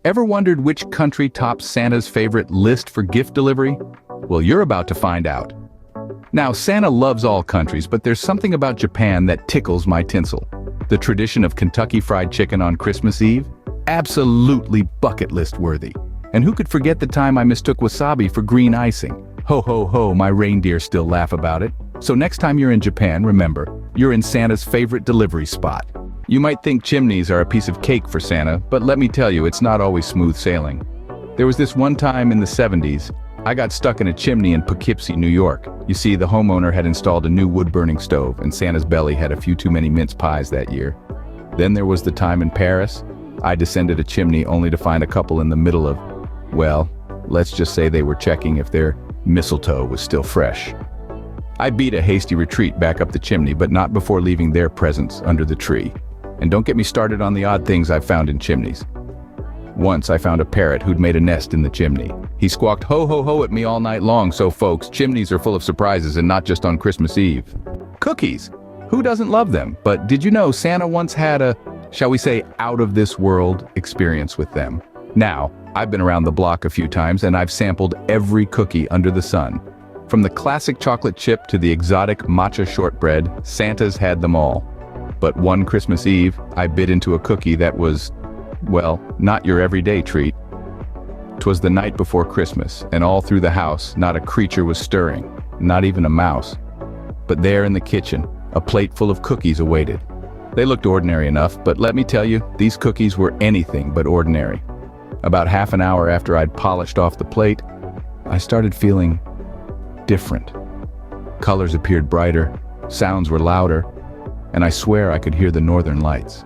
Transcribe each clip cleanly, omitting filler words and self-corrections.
Ever wondered which country tops Santa's favorite list for gift delivery? Well, you're about to find out. Now, Santa loves all countries, but there's something about Japan that tickles my tinsel. The tradition of Kentucky Fried Chicken on Christmas Eve? Absolutely bucket list worthy. And who could forget the time I mistook wasabi for green icing? Ho ho ho, my reindeer still laugh about it. So next time you're in Japan, remember, you're in Santa's favorite delivery spot. You might think chimneys are a piece of cake for Santa, but let me tell you, it's not always smooth sailing. There was this one time in the 70s, I got stuck in a chimney in Poughkeepsie, New York. You see, the homeowner had installed a new wood-burning stove, and Santa's belly had a few too many mince pies that year. Then there was the time in Paris. I descended a chimney only to find a couple in the middle of, well, let's just say they were checking if their mistletoe was still fresh. I beat a hasty retreat back up the chimney, but not before leaving their presents under the tree. And don't get me started on the odd things I've found in chimneys. Once I found a parrot who'd made a nest in the chimney. He squawked ho ho ho at me all night long, so folks, chimneys are full of surprises and not just on Christmas Eve. Cookies! Who doesn't love them? But did you know Santa once had a, shall we say, out-of-this-world experience with them? Now, I've been around the block a few times and I've sampled every cookie under the sun. From the classic chocolate chip to the exotic matcha shortbread, Santa's had them all. But one Christmas Eve, I bit into a cookie that was, well, not your everyday treat. 'Twas the night before Christmas, and all through the house, not a creature was stirring, not even a mouse. But there in the kitchen, a plate full of cookies awaited. They looked ordinary enough, but let me tell you, these cookies were anything but ordinary. About half an hour after I'd polished off the plate, I started feeling different. Colors appeared brighter, sounds were louder, and I swear I could hear the northern lights.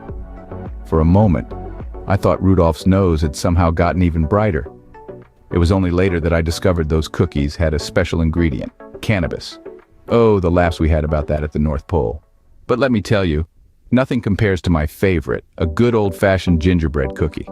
For a moment, I thought Rudolph's nose had somehow gotten even brighter. It was only later that I discovered those cookies had a special ingredient, cannabis. Oh, the laughs we had about that at the North Pole. But let me tell you, nothing compares to my favorite, a good old-fashioned gingerbread cookie.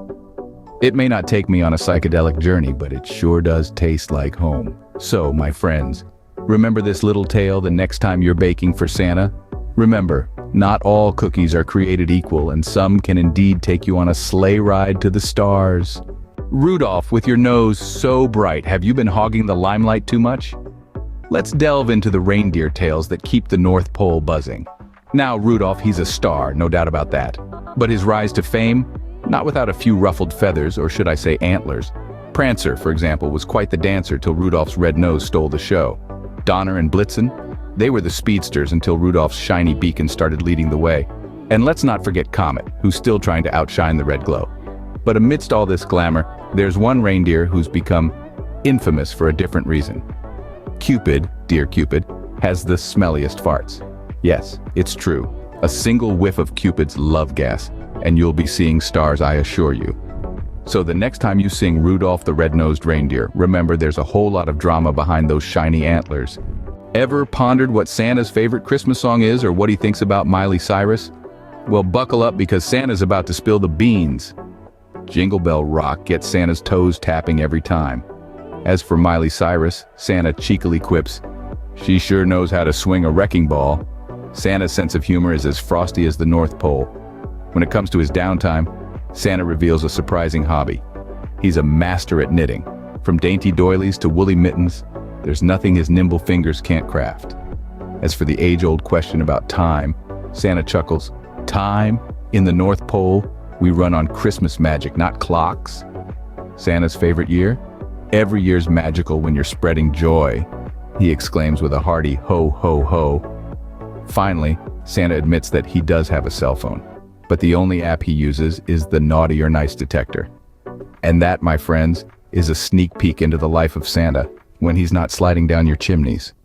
It may not take me on a psychedelic journey, but it sure does taste like home. So, my friends, remember this little tale the next time you're baking for Santa? Remember, not all cookies are created equal, and some can indeed take you on a sleigh ride to the stars. Rudolph, with your nose so bright, have you been hogging the limelight too much? Let's delve into the reindeer tales that keep the North Pole buzzing. Now, Rudolph, he's a star, no doubt about that. But his rise to fame? Not without a few ruffled feathers, or should I say antlers. Prancer, for example, was quite the dancer till Rudolph's red nose stole the show. Donner and Blitzen? They were the speedsters until Rudolph's shiny beacon started leading the way. And let's not forget Comet, who's still trying to outshine the red glow. But amidst all this glamour, there's one reindeer who's become infamous for a different reason. Cupid, dear Cupid, has the smelliest farts. Yes, it's true. A single whiff of Cupid's love gas, and you'll be seeing stars, I assure you. So the next time you sing Rudolph the Red-Nosed Reindeer, remember there's a whole lot of drama behind those shiny antlers. Ever pondered what Santa's favorite Christmas song is, or what he thinks about Miley Cyrus? Well, buckle up because Santa's about to spill the beans. Jingle Bell Rock gets Santa's toes tapping every time. As for Miley Cyrus, Santa cheekily quips, "She sure knows how to swing a wrecking ball." Santa's sense of humor is as frosty as the North Pole. When it comes to his downtime, Santa reveals a surprising hobby. He's a master at knitting. From dainty doilies to woolly mittens, there's nothing his nimble fingers can't craft. As for the age-old question about time, Santa chuckles, "Time? In the North Pole, we run on Christmas magic, not clocks." Santa's favorite year? "Every year's magical when you're spreading joy," he exclaims with a hearty ho ho ho. Finally, Santa admits that he does have a cell phone, but the only app he uses is the naughty or nice detector. And that, my friends, is a sneak peek into the life of Santa when he's not sliding down your chimneys.